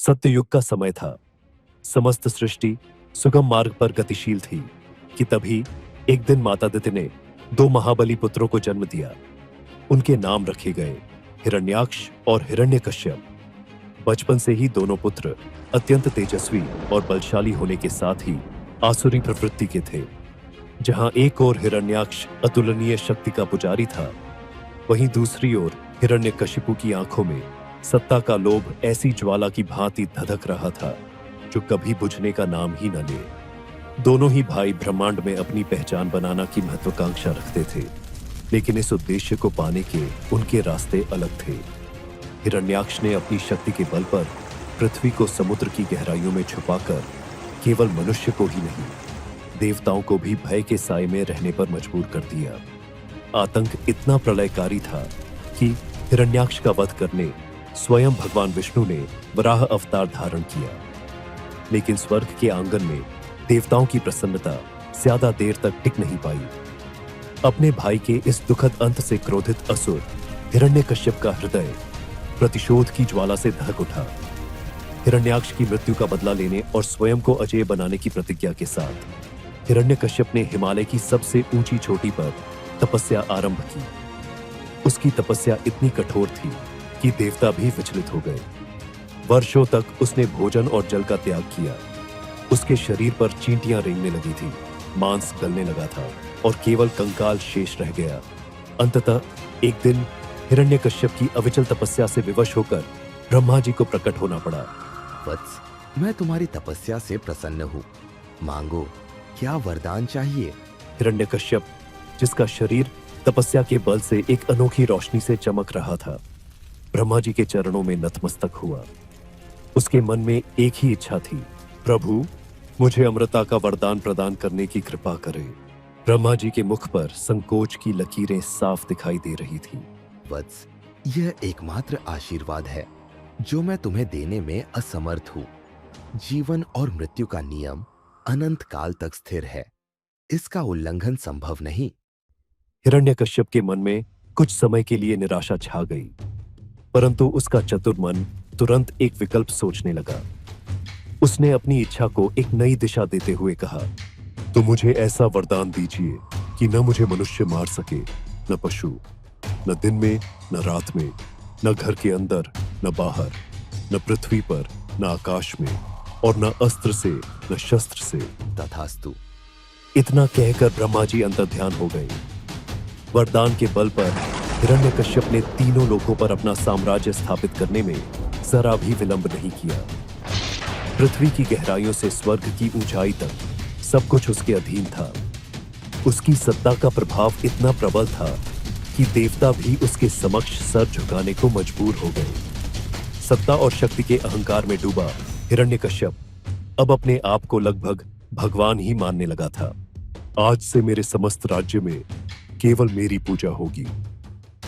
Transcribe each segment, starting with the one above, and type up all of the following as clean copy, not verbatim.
सत्ययुग का समय था। समस्त सृष्टि सुगम मार्ग पर गतिशील थी कि तभी एक दिन माता दिति ने दो महाबली पुत्रों को जन्म दिया। उनके नाम रखे गए हिरण्याक्ष और हिरण्यकश्यप। बचपन से ही दोनों पुत्र अत्यंत तेजस्वी और बलशाली होने के साथ ही आसुरी प्रवृत्ति के थे। जहां एक ओर हिरण्याक्ष अतुलनीय शक्ति का पुजारी था, वहीं दूसरी ओर हिरण्यकशिपु की आंखों में सत्ता का लोभ ऐसी ज्वाला की भांति धधक रहा था जो कभी बुझने का नाम ही न ले। दोनों ही भाई ब्रह्मांड में अपनी पहचान बनाना की महत्वाकांक्षा रखते थे, लेकिन इस उद्देश्य को पाने के उनके रास्ते अलग थे। हिरण्याक्ष ने अपनी शक्ति के बल पर पृथ्वी को समुद्र की गहराइयों में छुपाकर केवल मनुष्य को ही नहीं, देवताओं को भी भय के साए में रहने पर मजबूर कर दिया। आतंक इतना प्रलयकारी था कि हिरण्याक्ष का वध करने स्वयं भगवान विष्णु ने वराह अवतार धारण किया। लेकिन स्वर्ग के आंगन में देवताओं की प्रसन्नता ज्यादा देर तक टिक नहीं पाई। अपने भाई के इस दुखद अंत से क्रोधित असुर हिरण्यकश्यप का हृदय प्रतिशोध की ज्वाला से दहक उठा। हिरण्याक्ष की मृत्यु का बदला लेने और स्वयं को अजेय बनाने की प्रतिज्ञा के साथ हिरण्यकश्यप ने हिमालय की सबसे ऊंची चोटी पर तपस्या आरंभ की। उसकी तपस्या इतनी कठोर थी कि देवता भी विचलित हो गए। वर्षों तक उसने भोजन और जल का त्याग किया। उसके शरीर पर चींटियां रेंगने लगी थी, मांस गलने लगा था और केवल कंकाल शेष रह गया। अंततः एक दिन हिरण्यकश्यप की अविचल तपस्या से विवश होकर ब्रह्मा जी को प्रकट होना पड़ा। वत्स, मैं तुम्हारी तपस्या से प्रसन्न हूँ। मांगो, क्या वरदान चाहिए? हिरण्यकश्यप, जिसका शरीर तपस्या के बल से एक अनोखी रोशनी से चमक रहा था, ब्रह्मा जी के चरणों में नतमस्तक हुआ। उसके मन में एक ही इच्छा थी, प्रभु, मुझे अमृता का वरदान प्रदान करने की कृपा करें। ब्रह्मा जी के मुख पर संकोच की लकीरें साफ दिखाई दे रही थी। वत्स, यह एकमात्र आशीर्वाद है जो मैं तुम्हें देने में असमर्थ हूँ। जीवन और मृत्यु का नियम अनंत काल तक स्थिर है, इसका उल्लंघन संभव नहीं। हिरण्यकश्यप के मन में कुछ समय के लिए निराशा छा गई, परंतु उसका चतुर मन तुरंत एक विकल्प सोचने लगा। उसने अपनी इच्छा को एक नई दिशा देते हुए कहा, तो मुझे ऐसा वरदान दीजिए कि न मुझे मनुष्य मार सके, न पशु, न दिन में न रात में, न घर के अंदर न बाहर, न पृथ्वी पर न आकाश में, और न अस्त्र से न शस्त्र से। तथास्तु। इतना कहकर ब्रह्मा जी अंतर्ध्यान हो गए। वरदान के बल पर हिरण्यकश्यप ने तीनों लोकों पर अपना साम्राज्य स्थापित करने में जरा भी विलंब नहीं किया। पृथ्वी की गहराइयों से स्वर्ग की ऊंचाई तक सब कुछ उसके अधीन था। उसकी सत्ता का प्रभाव इतना प्रबल था कि देवता भी उसके समक्ष सर झुकाने को मजबूर हो गए। सत्ता और शक्ति के अहंकार में डूबा हिरण्यकश्यप अब अपने आप को लगभग भगवान ही मानने लगा था। आज से मेरे समस्त राज्य में केवल मेरी पूजा होगी,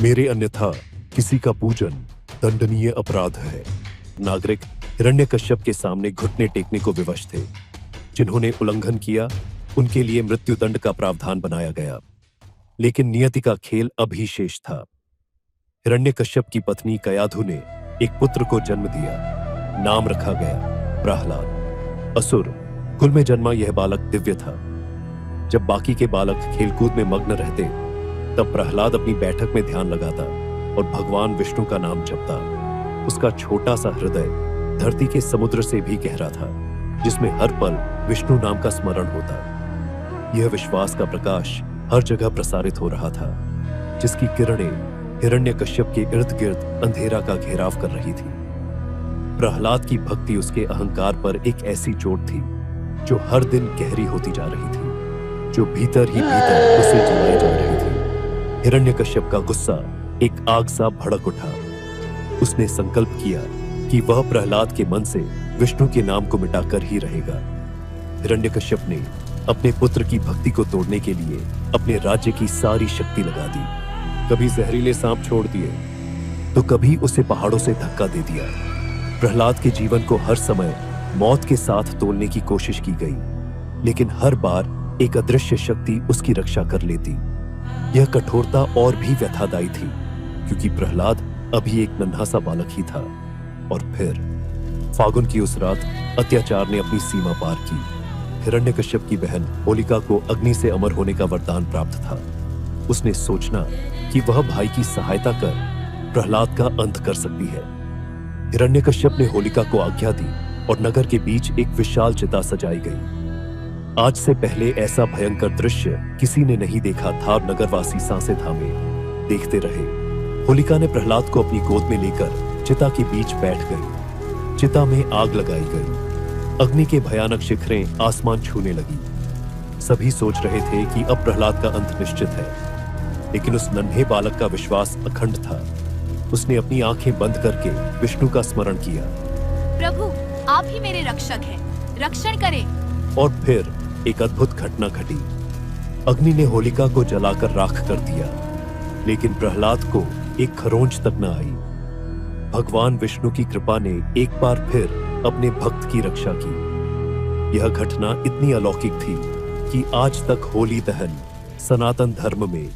मेरे अन्यथा किसी का पूजन दंडनीय अपराध है। नागरिक हिरण्यकश्यप के सामने घुटने टेकने को विवश थे। जिन्होंने उल्लंघन किया उनके लिए मृत्युदंड का प्रावधान बनाया गया, लेकिन नियति का खेल अभी शेष था। हिरण्यकश्यप की पत्नी कयाधु ने एक पुत्र को जन्म दिया। नाम रखा गया प्रहलाद। असुर कुल में जन्मा यह बालक दिव्य था। जब बाकी के बालक खेलकूद में मग्न रहते, तब प्रहलाद अपनी बैठक में ध्यान लगाता और भगवान विष्णु का नाम जपता। उसका छोटा सा हृदय धरती के समुद्र से भी गहरा था, जिसमें हर पल विष्णु नाम का स्मरण होता। यह विश्वास का प्रकाश हर जगह प्रसारित हो रहा था, जिसकी किरणें हिरण्यकश्यप के इर्द गिर्द अंधेरा का घेराव कर रही थी। प्रहलाद की भक्ति उसके अहंकार पर एक ऐसी चोट थी जो हर दिन गहरी होती जा रही थी, जो भीतर ही भीतर उसे जलाई जा रही थी। हिरण्यकश्यप का गुस्सा एक आग सा भड़क उठा। उसने संकल्प किया कि वह प्रहलाद के मन से विष्णु के नाम को मिटाकर ही रहेगा। हिरण्यकश्यप ने अपने पुत्र की भक्ति को तोड़ने के लिए अपने राज्य की सारी शक्ति लगा दी। कभी जहरीले सांप छोड़ दिए, तो कभी उसे पहाड़ों से धक्का दे दिया। प्रहलाद के जीवन को हर समय मौत के साथ तोलने की कोशिश की गई, लेकिन हर बार एक अदृश्य शक्ति उसकी रक्षा कर लेती। यह कठोरता और भी व्यथादायी थी, क्योंकि प्रहलाद अभी एक नन्हा सा बालक ही था। और फिर फागुन की उस रात अत्याचार ने अपनी सीमा पार की। हिरण्यकश्यप की बहन होलिका को अग्नि से अमर होने का वरदान प्राप्त था। उसने सोचना कि वह भाई की सहायता कर प्रहलाद का अंत कर सकती है। हिरण्यकश्यप ने होलिका को आज्ञा दी और नगर के बीच एक विशाल चिता सजाई गई। आज से पहले ऐसा भयंकर दृश्य किसी ने नहीं देखा था और नगरवासी सांसें थामे देखते रहे। होलिका ने प्रहलाद को अपनी गोद में लेकर चिता के बीच बैठ गई। चिता में आग लगाई गई। अग्नि के भयानक शिखरें आसमान छूने लगी। सभी सोच रहे थे कि अब प्रहलाद का अंत निश्चित है, लेकिन उस नन्हे बालक का विश्वास अखंड था। उसने अपनी आंखें बंद करके विष्णु का स्मरण किया। प्रभु, आप ही मेरे रक्षक हैं, रक्षण करें। और फिर एक अद्भुत घटना घटी। अग्नि ने होलिका को जलाकर राख कर दिया, लेकिन प्रहलाद को एक खरोंच तक न आई। भगवान विष्णु की कृपा ने एक बार फिर अपने भक्त की रक्षा की। यह घटना इतनी अलौकिक थी कि आज तक होली दहन सनातन धर्म में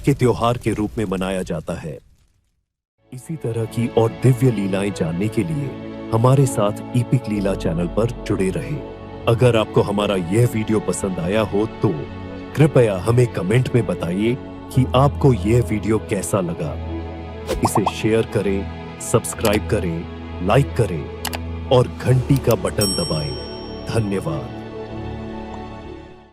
के त्योहार के रूप में मनाया जाता है। इसी तरह की और दिव्य लीलाएं जानने के लिए हमारे साथ ईपिक लीला चैनल पर जुड़े रहे। अगर आपको हमारा यह वीडियो पसंद आया हो तो कृपया हमें कमेंट में बताइए कि आपको यह वीडियो कैसा लगा। इसे शेयर करें, सब्सक्राइब करें, लाइक करें और घंटी का बटन दबाएं। धन्यवाद।